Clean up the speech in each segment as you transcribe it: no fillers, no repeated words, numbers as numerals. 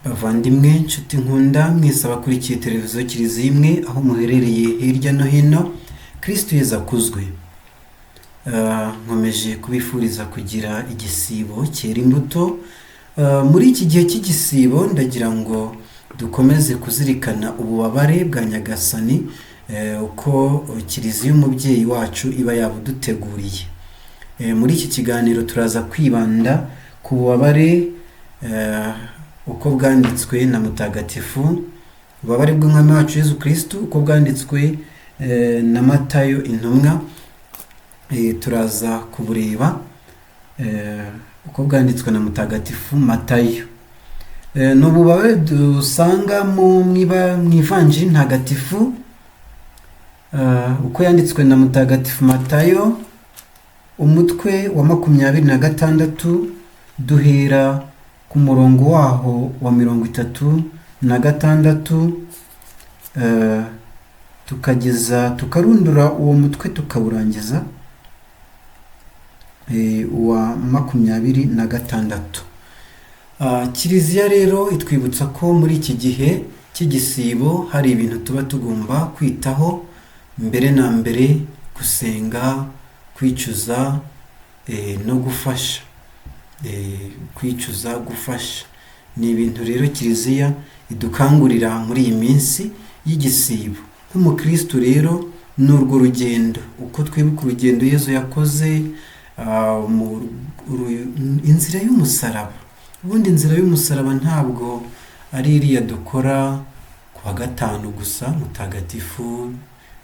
Bavandimwe nshuti nkunda mwese abakurikiye televiziyo Kiliziya imwe aho muherereye hirya no hino, Kristo Yezu akuzwe. Nkomeje kubifuriza kugira igisibo cyera imbuto. Muri iki gihe cy'igisibo ndagira ngo dukomeze kuzirikana ububabare bwa Nyagasani, uko Kiliziya umubyeyi wacu iba yabuduteguriye. Muri iki kiganiro turaza kwibanda ku bubabare uko bwanditswe na mutagatifu, ububabare bw'umwami wacu Yezu Kristo uko bwanditswe na Matayo intumwa. Turaza kubureba uko bwanditswe na mutagatifu Matayo. Ni ububabare dusanga mu ivanjiri ntagatifu uko yanditswe na mutagatifu Matayo, umutwe wa 26, duhera ku murongo waho wa 36, tukarundura uwo mutwe tukawurangiza wa 26. Kiliziya rero itwibutsa ko muri iki gihe cy'igisibo hari ibintu tuba tugomba kwitaho. Mbere na mbere gusenga, kwicuza no gufasha. Gufasha ni ibintu rero Kiliziya idukangurira muri iyi minsi y'igisibo. Nk'umukristo rero ni urwo rugendo, uko twibuka urugendo Yezu yakoze, inzira y'umusaraba. Ubundi inzira y'umusaraba ntabwo ari iriya dukora ku wa gatanu gusa mutagatifu,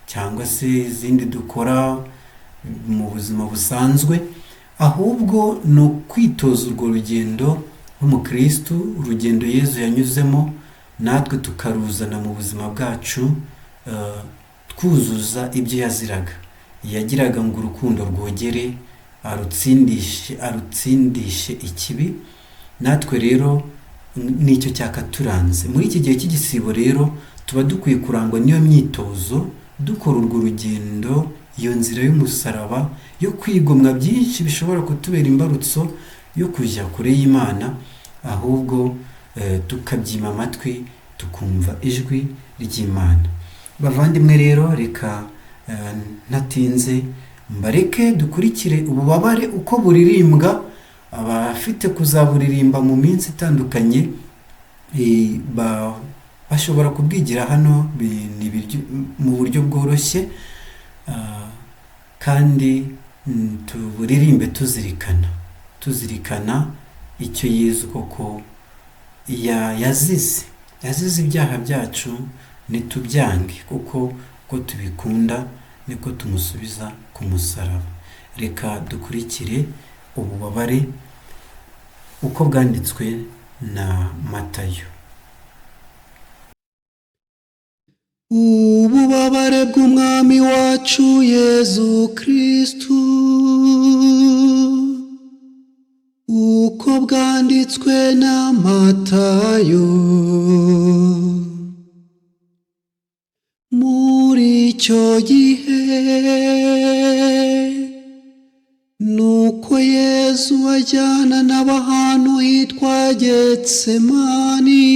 cyangwa se izindi dukora mu buzima busanzwe, ahubwo ni ukwitoza urwo rugendo nk'umukristo, urugendo Yezu yanyuzemo, natwe tukaruzana mu buzima bwacu, twuzuza ibyo yaziraga. Yagiraga ngo urukundo rwogere, arutsindishe ikibi. Natwe rero nicyo cyakaturanze. Muri iki gihe cy'igisibo rero tuba dukwiye kurangwa n'iyo myitozo, dukora urwo rugendo, iyo nzira y'umusaraba, yo kwigomwa byinshi bishobora kutubera imbarutso yo kujya kure y'Imana, ahubwo tukabyima amatwi tukumva ijwi ry'Imana. Bavandimwe rero, reka ntatinze mbareke dukurikire ububabare uko buririmbwa. Abafite kuzaburirimba mu minsi itandukanye bashobora kubwigira hano mu buryo bworoshye, kandi tuburirimbe tuzirikana icyo Yezu koko yazize ibyaha byacu. Ntitubyange, kuko uko tubikunda niko tumusubiza ku musaraba. Reka dukurikire ububabare uko bwanditswe na Matayo. Ububabare bw'umwami wacu Yezu Kristo uko bwanditswe na Matayo. Muri icyo gihe nuko Yezu ajyana n'abantu hitwa Getsemani,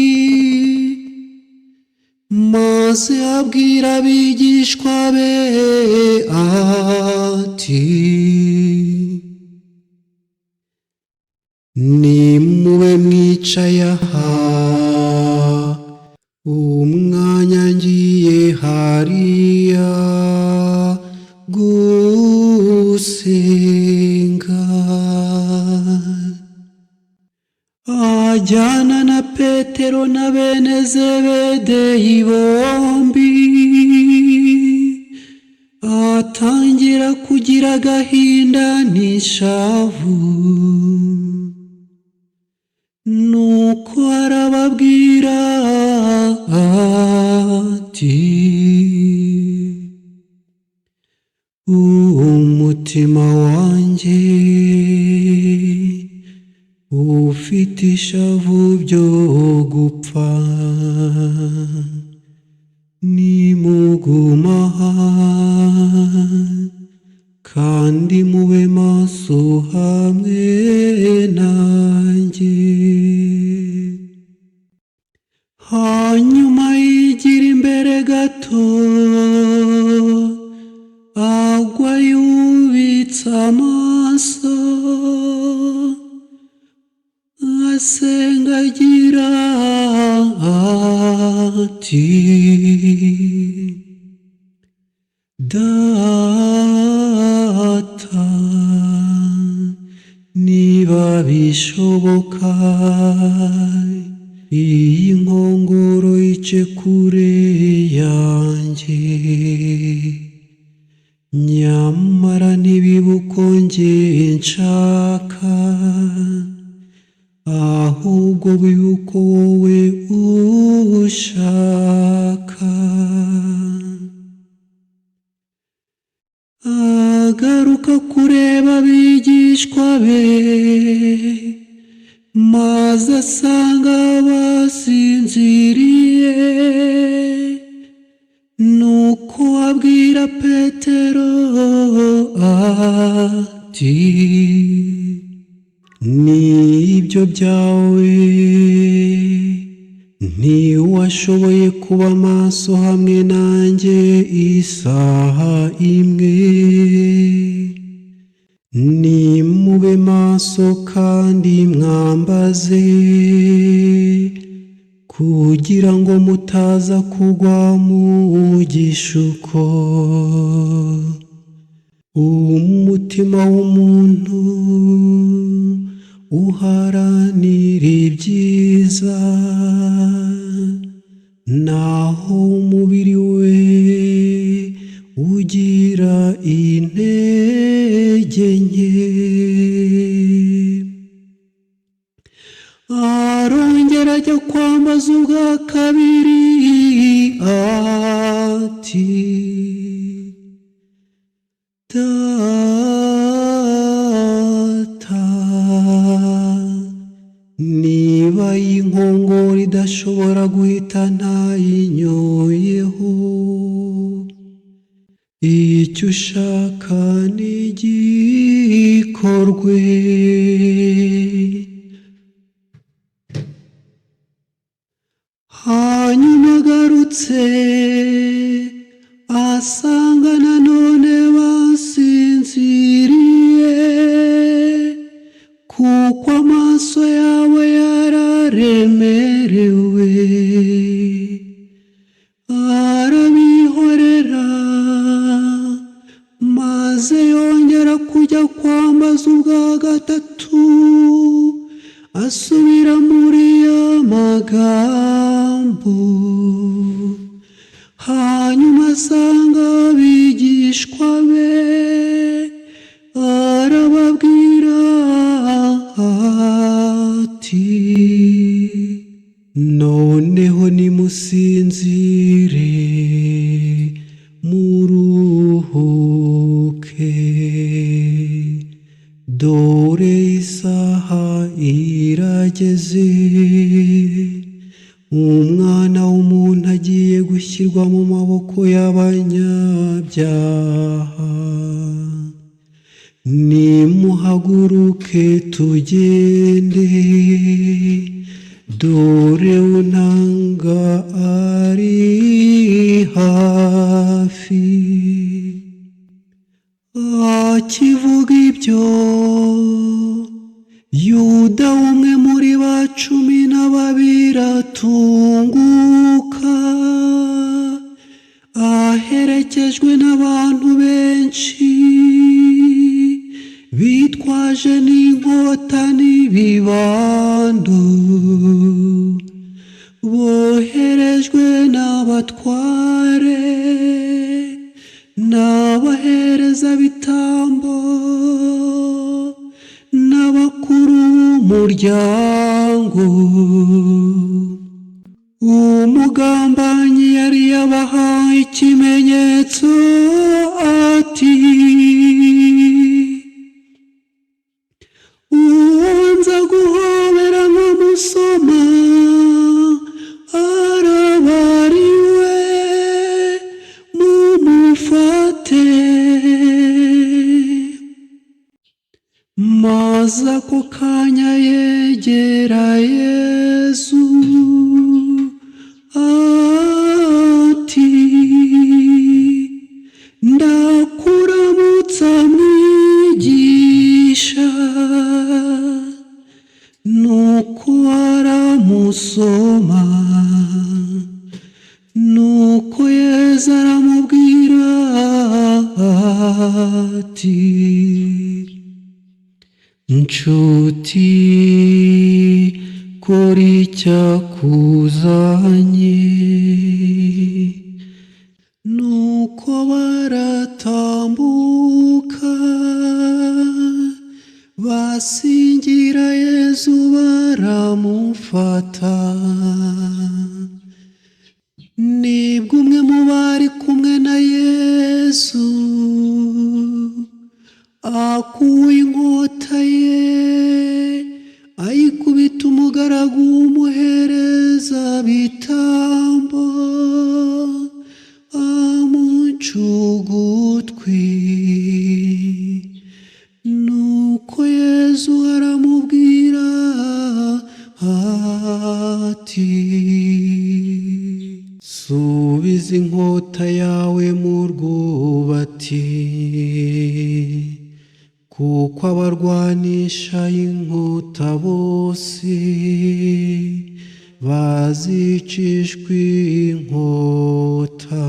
maze abwira abigishwa be ati: nimube mwicaye aha, umwanya ngiye hariya gusenga. Ajyana na Petero na bene Zebedeyi bombi, atangira kugira agahinda n'ishavu. Nuko arababwira ati: umutima wanjye ufite ishavu byo gupfa. Nimuguma aha kandi mube maso hamwe nanjye. hanyuma yigira imbere gato, agwa yubitse amaso, asenga agira ati: Data, niba bishoboka, iyi nkongoro ice kure yanjye, nyamara ntibibe uko njye nshaka, ahubwo bibe uko wowe ushaka. Agaruka kureba abigishwa be, maze asanga basinziriye, nuko abwira Petero ati: Nibyo byawe, ntiwashoboye kuba maso hamwe nanjye isaha imwe. Nimube maso kandi mwambaze, kugira ngo mutaza kugwa mu gishuko. Umutima w'umuntu uharanira ibyiza, naho umubiri we ugira intege nke. Arongera ajya kwambaza ubwa kabiri ati: Data, niba iyi nkongoro idashobora guhita ntayinyoyeho, icyo ushaka nigikorwe. Hanyuma agarutse, asanga nanone basinziriye, kuko amaso yabo yararemerewe. Arabihorera, maze yongera kujya kwambaza ubwa gatatu, asubira muri ya magambo. Hanyuma asanga abigishwa be, arababwira ati: Noneho nimusinzire, muruhuke, dore isaha irageze, Umwana w'umuntu agiye gushyirwa mu maboko y'abanyabyaha. Nimuhaguruke tugende, dore untanga ari hafi. Akivuga ibyo, Yuda umwe muri ba 12 atunguka, aherekejwe n'abantu benshi, bitwaje n'inkota n'ibibando, boherejwe n'abatware n'abaherezabitambo n'abakuru b'umuryango. Umugambanyi yari yabahaye ikimenyetso ati: Uwanza guhobera nkamusoma arabariwe, mumufate. Maze ako kanya yegera Yesu, musoma. Nuko Yesu aramubwira ati, nshuti, kora icyakuzanye. Nuko baratambuka basingira Yesu baramufata. Nibwo umwe mu bari kumwe na Yesu akuye inkota ye ayikubita umugaragu w'umuherezabitambo amuca ugutwi. Nuko Yesu aramubwira ati, subiza inkota yawe mu rwubati, kuko abarwanisha inkota bose bazicishwa inkota.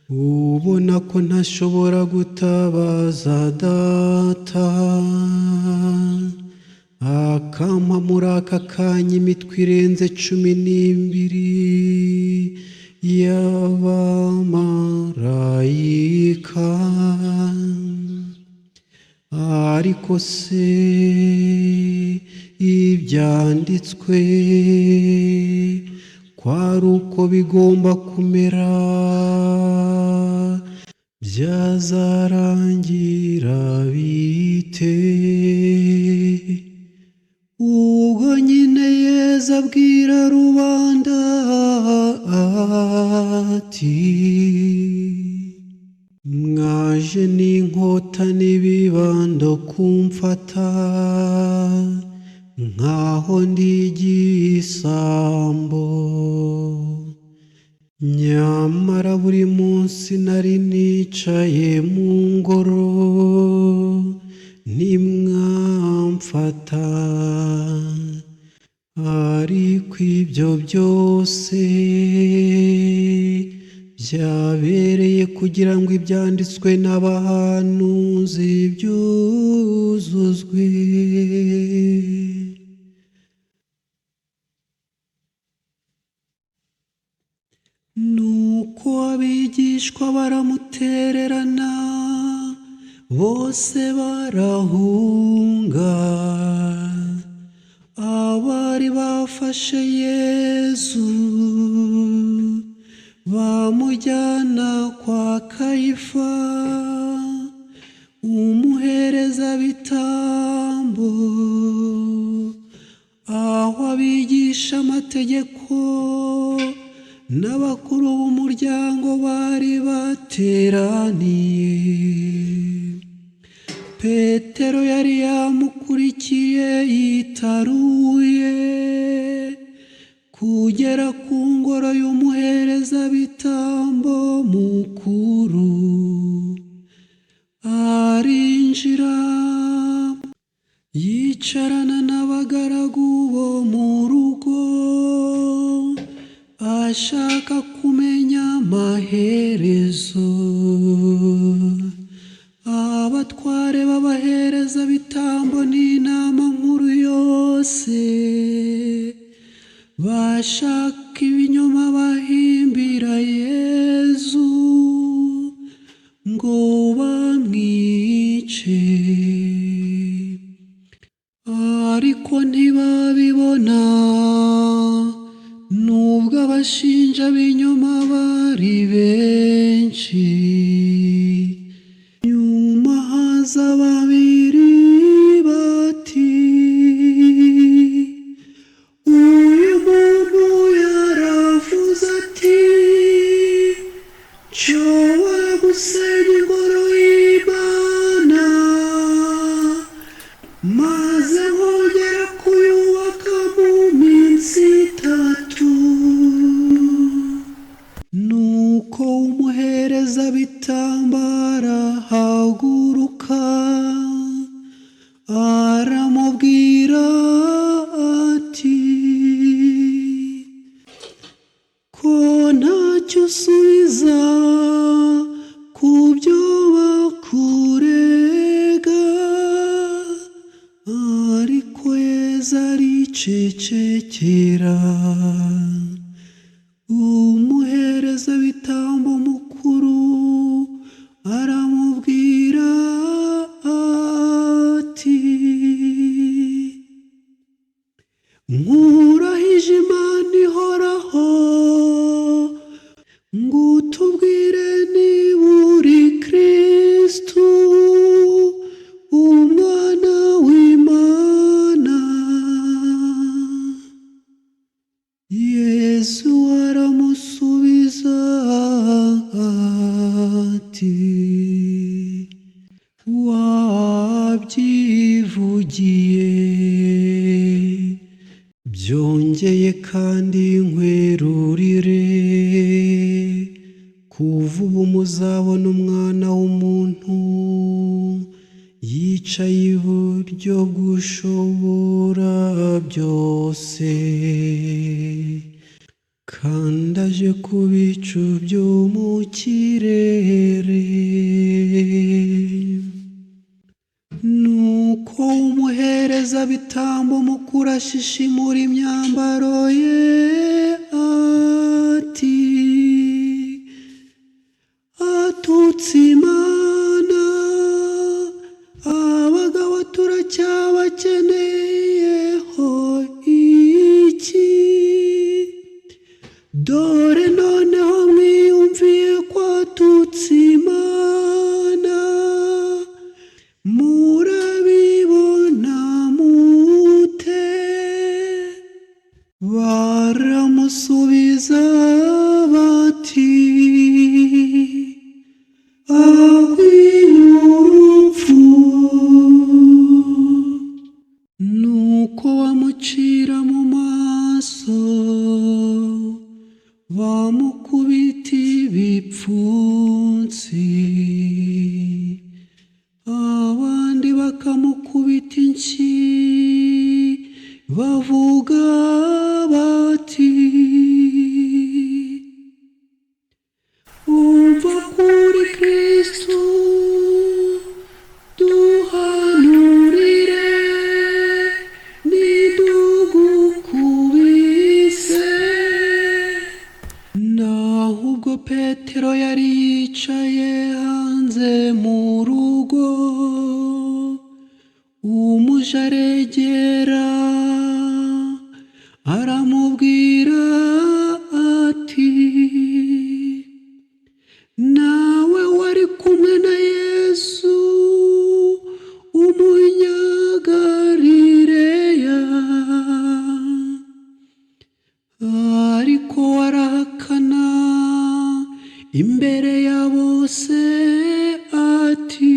Ubona ko ntashobora gutabaza Data akampa muri aka kanya imitwe irenze 12 y'abamarayika. Ariko se ibyanditswe kwari uko bigomba kumera byazarangira bite? Ubwo nyine Yesu abwira rubanda ati, mwaje n'inkota n'ibibando kumfata nkaho ndi igisambo. Nyamara buri munsi nari nicaye mu ngoro ntimwamfata. Ariko ibyo byose byabereye kugira ngo ibyanditswe n'abahanuzi byuzuzwe. Nuko abigishwa baramutererana bose barahunga. Abari bafashe Yesu bamujyana kwa Kayifa umuherezabitambo, aho abigisha amategeko n'abakuru b'umuryango bari bateraniye. Petero yari yamukurikiye yitaruye kugera ku ngoro y'umuherezabitambo mukuru. Arinjira yicarana n'abagaragu bo mu rugo ashaka kumenya amaherezo. Abatware b'abaherezabitambo n'inama nkuru yose bashaka ibinyoma bahimbira Yesu ngo bamwice, ariko ntibabibona nubwo abashinja b'inyuma bari benshi. Nyuma haza babiri bati, uyu muntu yaravuze ati, nshobora gusenya ingoro y'Imana maze nkongera kuyubaka mu minsi 3. Nuko umuherezabitambo aricecekera. Umuherezabitambo mukuru aramubwira ati, nkurahije Imana ihoraho ngo utubwire niba uri Kristo, umwana w'Imana. Yesu aramusubiza ati, wabyivugiye. Byongeye kandi nkwerurire, kuva ubu muzabona Umwana w'umuntu yicaye iburyo bw'Ushobora byose, kandi aje ku bicu byo mu kirere. Nuko umuherezabitambo mukuru ashishimura imyambaro ye ati, atutse Imana, abagabo turacyabakeneyeho iki? Dore noneho mwiyumviye ko atutse Imana, murabibona mute? Baramusubiza bati, urupfu. Nuko bamucira mu maso, bamukubita ibipfunsi, abandi bakamukubita inshyi, bavuga bati, umva kuri Kristo, duhanurire nidugukubise. Naho ubwo Petero yari yicaye hanze mu rugo, umuja aregera aramubwira ati, nawe wari kumwe na Yesu Umunyagalileya. Ariko warahakana imbere ya bose ati,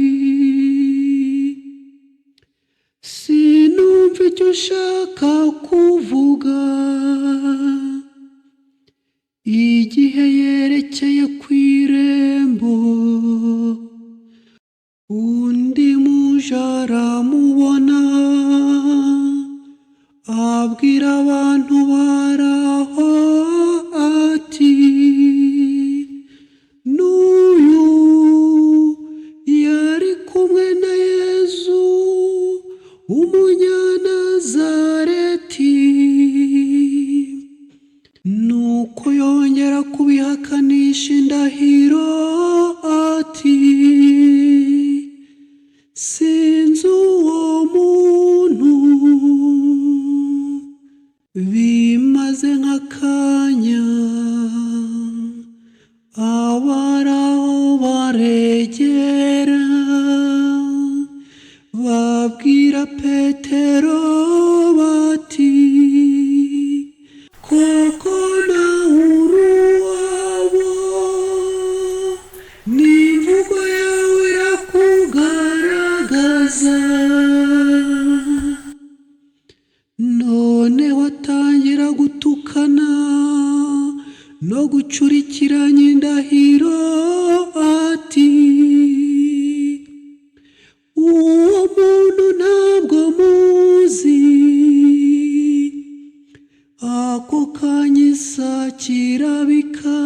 sinumva icyo ushaka kuvuga. Igihe yerekeye ku irembo, undi muja aramubona, abwira abantu baraho ati, n'uyu yari kumwe na Yesu Umunyanazareti. Nuko yongera kubihakanisha indahiro ati, sinzi uwo muntu. Bimaze nk'akanya, abaraho baregera, babwira Petero bati, koko nawe uri uwabo, n'imvugo yawe irakugaragaza. Noneho atangira gutukana no gucurikiranya indahiro ati, uwo muntu ntabwo muzi. Ako kanya isaha kirabika,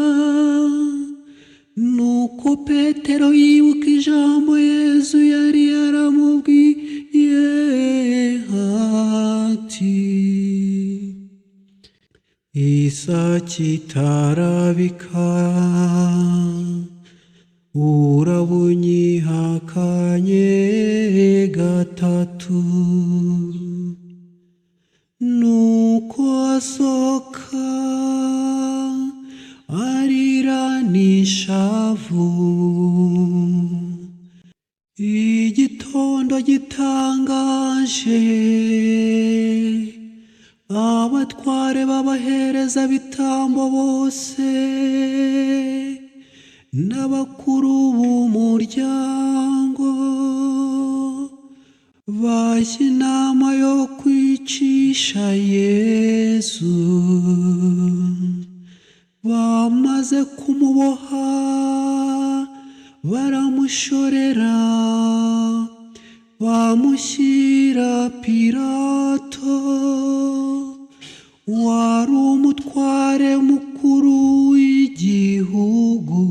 nuko Petero yibuka ijambo Yesu yari yaramubwiye ati, isake itarabika urabunyihakanye gatatu nuko asoka arira n'ishavu igitondo gitangaje abatware b'abaherezabitambo bose n'abakuru b'umuryango bashya inama yo kwicisha Yesu bamaze kumuboha baramushorera bamushyira Pilato wari umutware mukuru w'igihugu.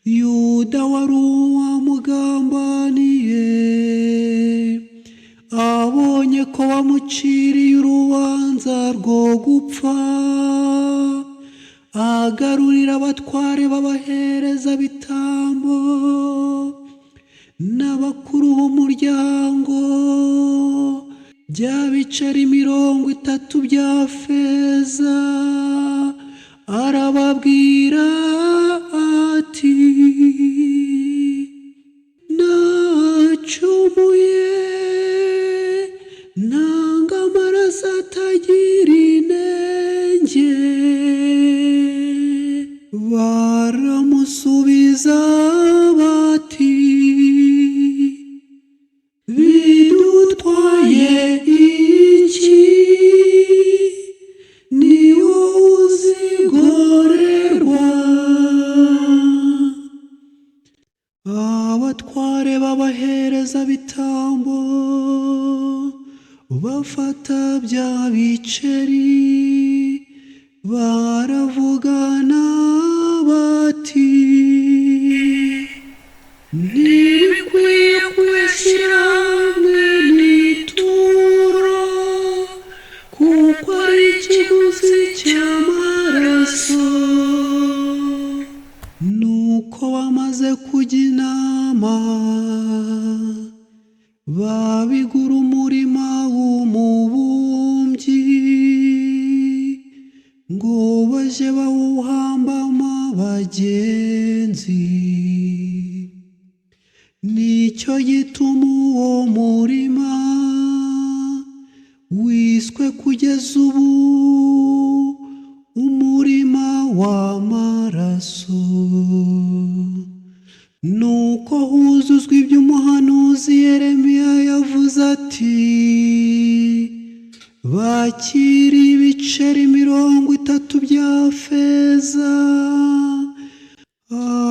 Yuda wari uwamugambaniye abonye ko bamuciriye urubanza rwo gupfa agarurira abatware b'abaherezabitambo n'abakuru b'umuryango bya biceri 30 bya feza arababwira ati nacumuye nanga amaraso atagira inenge. Baramusubiza bati bidutwaye iki, ni wowe uzigorerwa. Abatware b'abaherezabitambo bafata bya biceri baravugana bati ntibikwiye kuyashyira hamwe n'ituro kuko ari ikiguzi cy'amaraso. Nuko bamaze kujya inama babigura umurima w'umubumbyi ngo baje bawuhambamo abagenzi. Nicyo gituma uwo murima wiswe kugeza ubu umurima w'amaraso. Nuko huzuzwa ibyo umuhanuzi Yeremiya yavuze ati bakira ibiceri 30 bya feza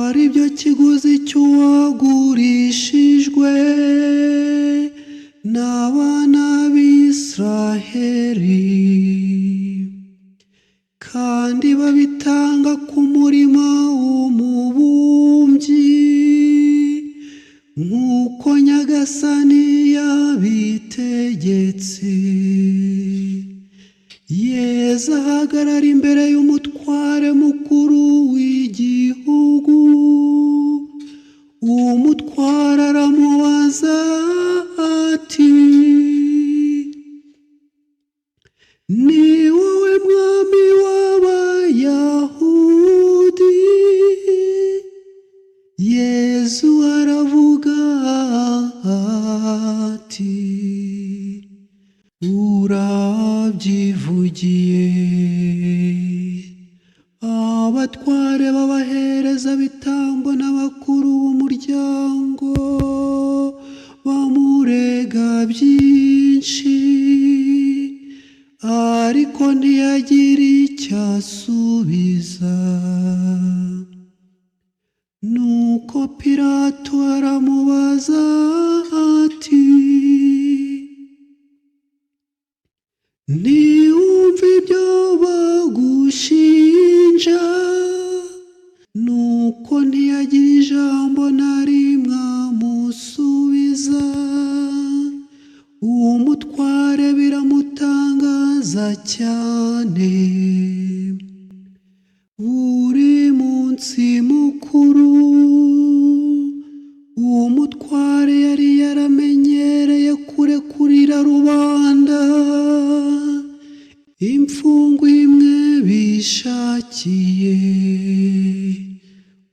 ari byo kiguzi cy'uwagurishijwe n'abana b'Isiraheli, kandi babitanga ku murima w'umubumbyi nk'uko Nyagasani yabitegetse. Yesu ahagarara imbere y'umutware mukuru w'igihugu. Umutware aramubaza ati ni wowe mwami w'Abayahudi? Yesu aravuga ati urabyivugiye. Abatware b'abaherezabitambo n'abakuru b'umuryango bamurega byinshi, ariko ntiyagira icyo asubiza. Nuko Pilato aramubaza ati ntiwumva ibyo bagushinja? Nuko ntiyagira ijambo na rimwe amusubiza. Uwo mutware biramutangaza mwiza cyane. Buri munsi mukuru umutware yari yaramenyereye kurekurira rubanda imfungwa imwe bishakiye.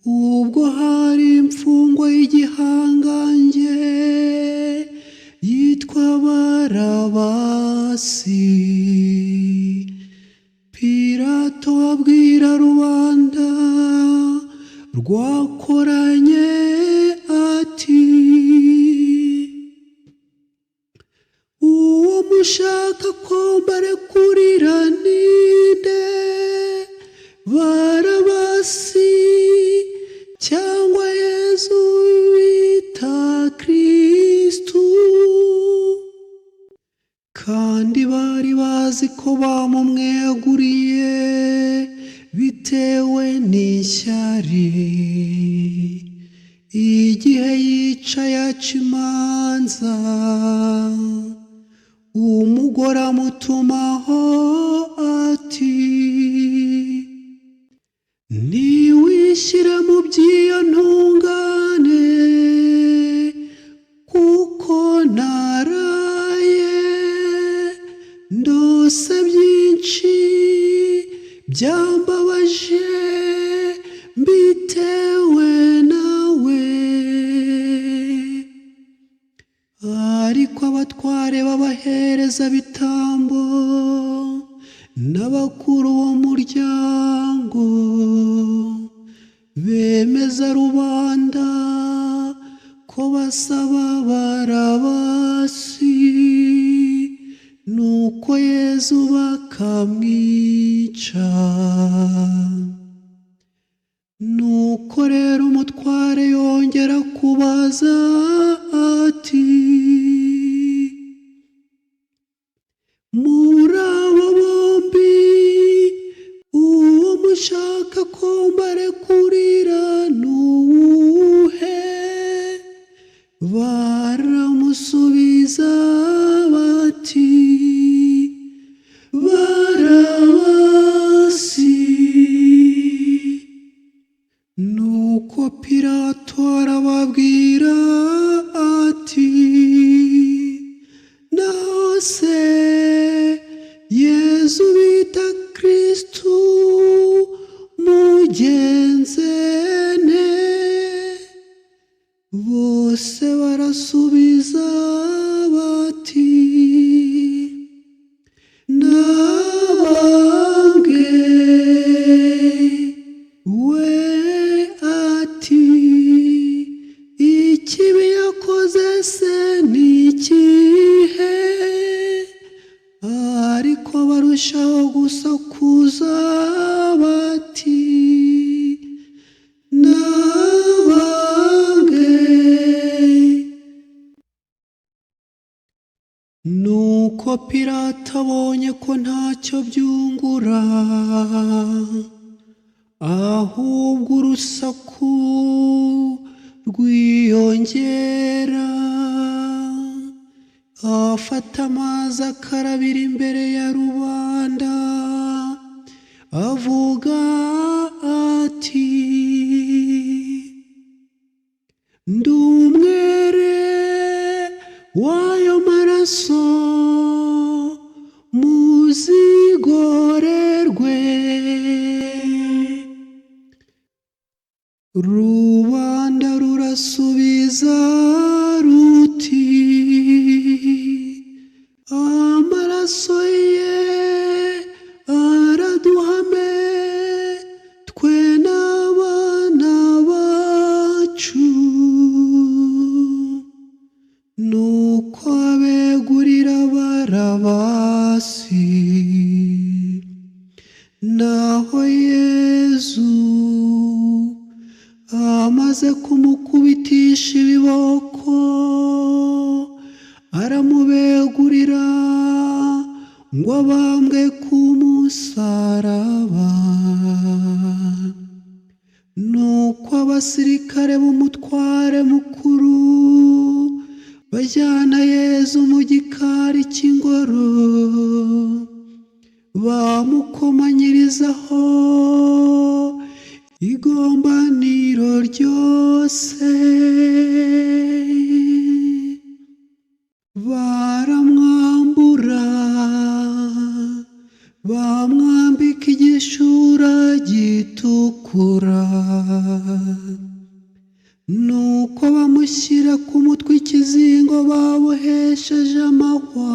Ubwo hari imfungwa y'igihangange yitwa Barabasi. Pilato abwira rubanda rwakoranye ati, uwo mushaka ko mbarekurira ni nde, Barabasi cyangwa Yezu bita Kristu? Kandi bari bazi ko bamumweguriye bitewe n'ishyari. Igihe yicaye aca imanza, umugore amutumaho ati, ntiwishyire mu by'iyo ntungane kuko naraye ndose byinshi byambabaje mbitewe nawe. Ariko abatware b'abaherezabitambo n'abakuru b'umuryango bemeza rubanda ko basaba Barabasi, nuko Yezu bakamwica. Nuko rero umutware yongera kubaza ati, muri abo bombi uwo mushaka ko mbarekurira ni uwuhe? Baramusubiza bati, Barabasi. Nuko Pilato arababwira ati, naho se Yezu bita Kristu mugenze nte? Bose barasubiza bati, nabambwe. We ati, ikibi yakoze se ni ikihe? Ariko barushaho gusakuza bati, nabambwe. Nuko Pilato abonye ko ntacyo byungura, ahubwo urusaku rwiyongera, afata amazi akarabira imbere ya rubanda avuga ati, ndi umwere w'ayo maraso muzigorerwe. Rubanda rurasubiza ruti, amaraso ye araduhame twe n'abana bacu. Nuko abegurira Barabasi, naho Yezu amaze kumukubitisha ibiboko aramubegurira ngo abambwe ku musaraba. Nuko abasirikare b'umutware mukuru bajyana Yezu mu gikari cy'ingoro, bamukomanyirizaho igombaniro ryose, baramwambura bamwambika igishura gitukura, nuko bamushyira ku mutwe ikizingo babohesheje amahwa,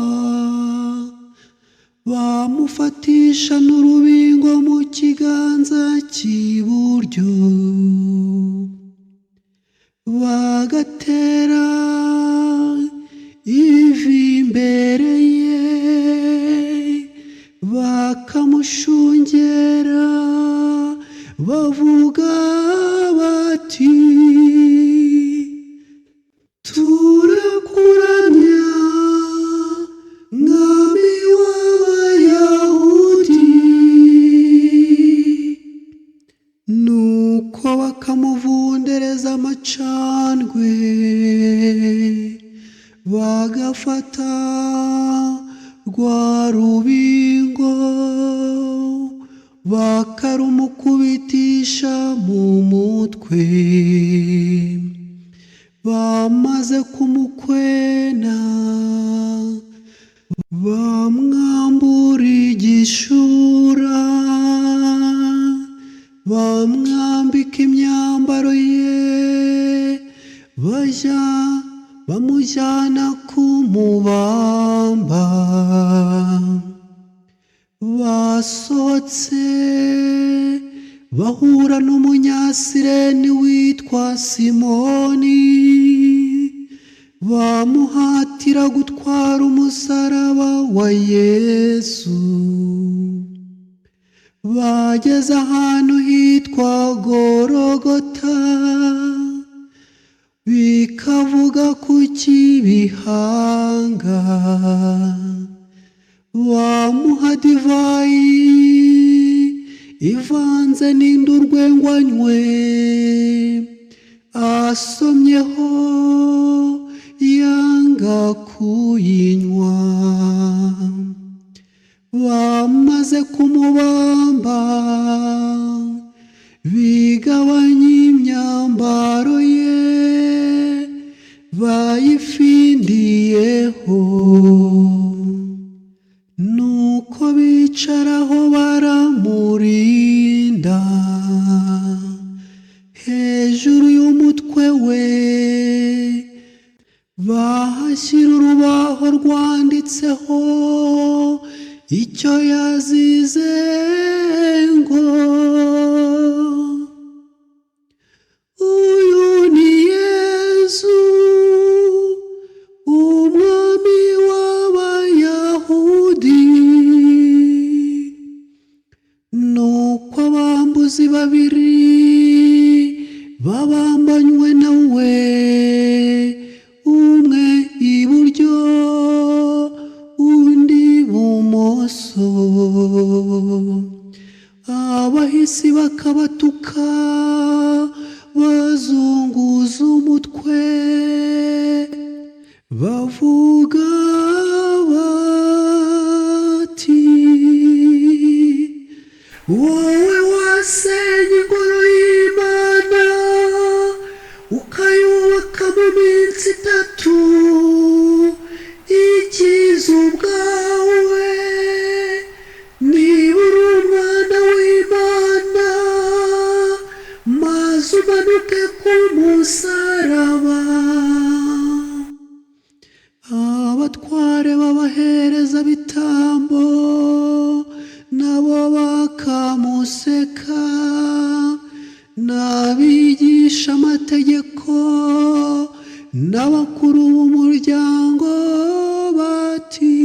bamufatisha n'urubingo mu kiganza cy'iburyo, bagatera ivi imbere ye, bakamushungera bavuga bati, turakuramya mwami w'abayahudi. Nuko bakamuvundereza amacandwe, bagafata rwa rubingo bakarumukubitisha mu mutwe, bamaze kumukwena bamwambura igishura, bamwambika imyambaro ye, bamujyana kumubamba. Basohotse bahura n'umunyasireni witwa Simoni, bamuhatira gutwara umusaraba wa Yesu. Bageze ahantu hitwa Gorogota, bikavuga ku Kibihanga, bamuha divayi ivanze n'indurwengwanywe, asomyeho yanga kuyinywa. Bamaze kumubamba bigabanya imyambaro ye, bayifindiyeho, nuko bicaraho baramurinda, hejuru y'umutwe we bahashyira urubaho rwanditseho icyo yazize, ngo uyu ni Yesu umwami w'abayahudi. Nuko abambuzi babiri babambanywe nawe, umwe iburyo undi ibumoso, abahisi bakabatuka bazunguza umutwe, bavuga bati, wowe wasenye ingoro y'Imana ukayubaka mu minsi 3, ikiza ubwawe, niba uri umwana w'Imana maze umanuke ku musaraba. Abatware b'abaherezabitambo nabo bakamuseka, n'abigisha amategeko n'abakuru b'umuryango bati,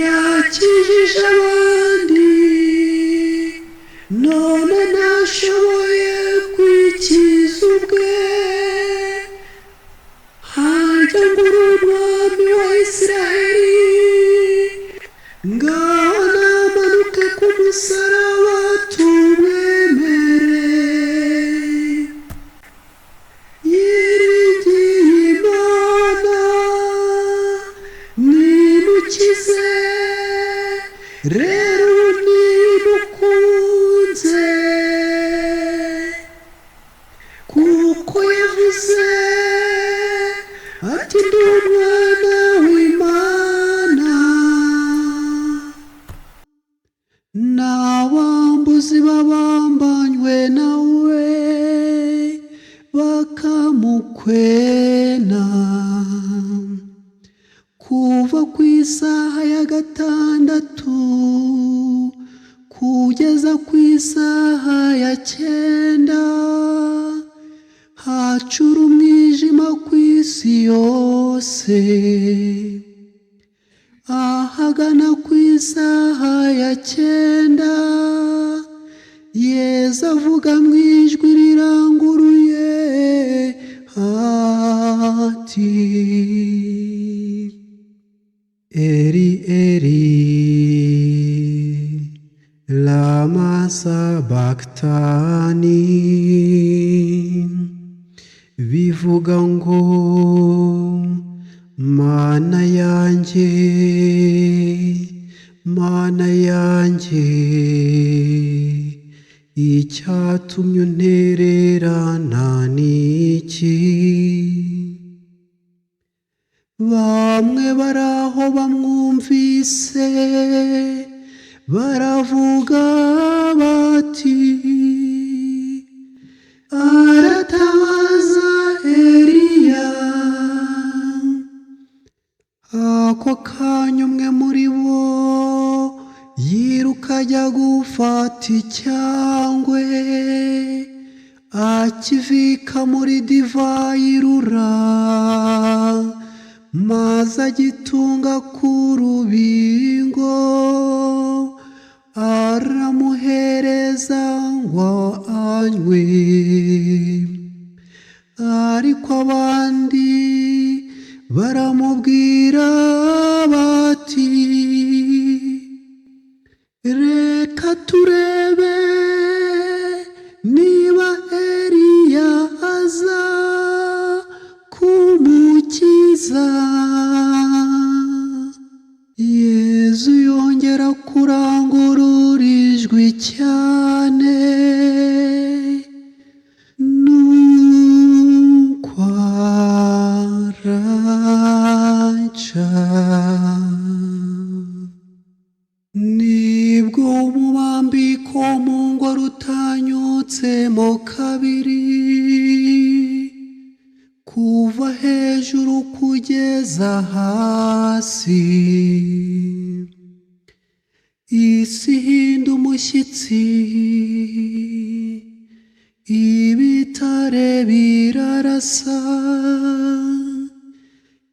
yakijije abandi none ntashoboye kwikiza ubwe, hajya ngo uri umwami wa Isiraheli, ngaho namanuke ku musaraba tumwemere. Yiringiye Imana, ukize rero nimukunze kuko yavuze ati ndi umwana w'Imana. N'abambuzi babambanywe nawe bakamukwena kuva ku isaha ya 6 kugeza ku isaha ya 9 hacura umwijima ku isi yose. Ahagana ku isaha ya 9 Yesu avuga mu ijwi riranguruye ati Eri Eri lama sabachthani, bivuga ngo Mana yanjye, Mana yanjye, icyatumye untererana ni iki? Bamwe baraho bamwumvise baravuga bati aratabaza Eliya. Ako kanya umwe muri bo yiruka ajya gufata icyangwe akivika muri divayi irura maze agitunga ku rubingo aramuhereza ngo anywe. Ariko abandi baramubwira bati reka turebe niba Eliya aza kumukiza. Yesu yongera kurangurura ijwi cyane nuko araca. Nibwo umubambiko mu ngoro utanyutsemo kabiri kuva hejuru kugeza hasi. Isi ihinda umushyitsi, ibitare birarasa,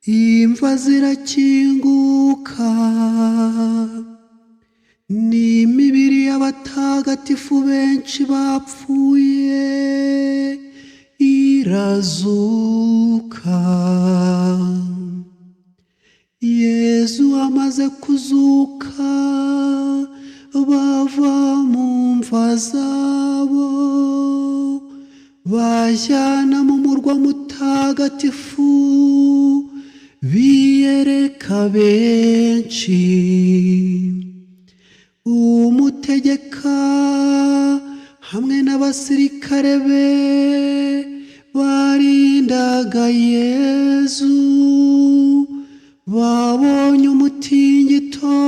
imva zirakinguka, n'imibiri y'abatagatifu benshi bapfuye irazuka. Yesu amaze kuzuka bava mu mva zabo bajyana mu murwa mutagatifu biyereka benshi. Umutegeka hamwe n'abasirikare be barindaga Yesu babonye umutingito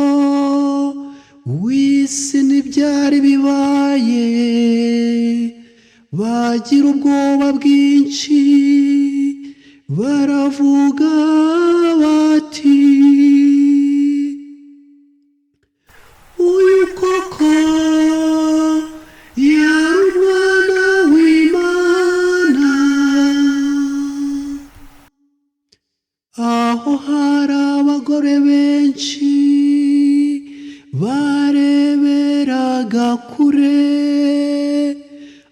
w'isi n'ibyari bibaye, bagira ubwoba bwinshi baravuga bati uyu koko yari umwana w'Imana. Aho hari abagore benshi bareberaga kure,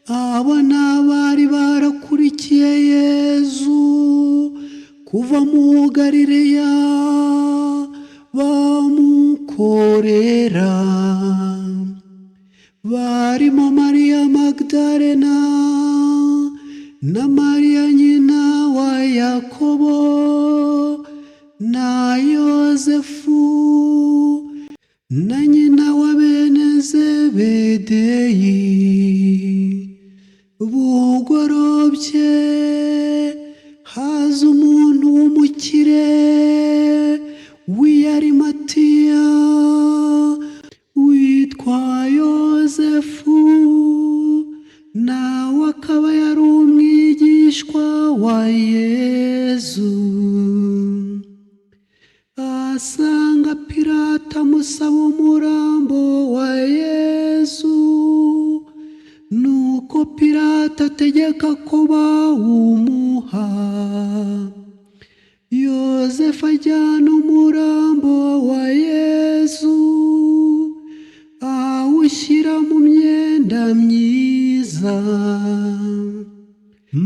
abo n'abari barakurikiye Yesu kuva mu Galileya bamukorera, barimo Mariya Magdalena na Mariya nyina wa Yakobo na Yozefu Pilato amusaba umurambo wa Yesu. Nuko Pilato ategeka ko bawumuha. Yozefu ajyana umurambo wa Yesu, awushyira mu myenda myiza,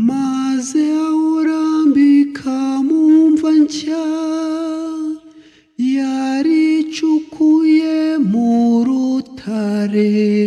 maze awurambika mu mva nshya yari icukuye mu rutare.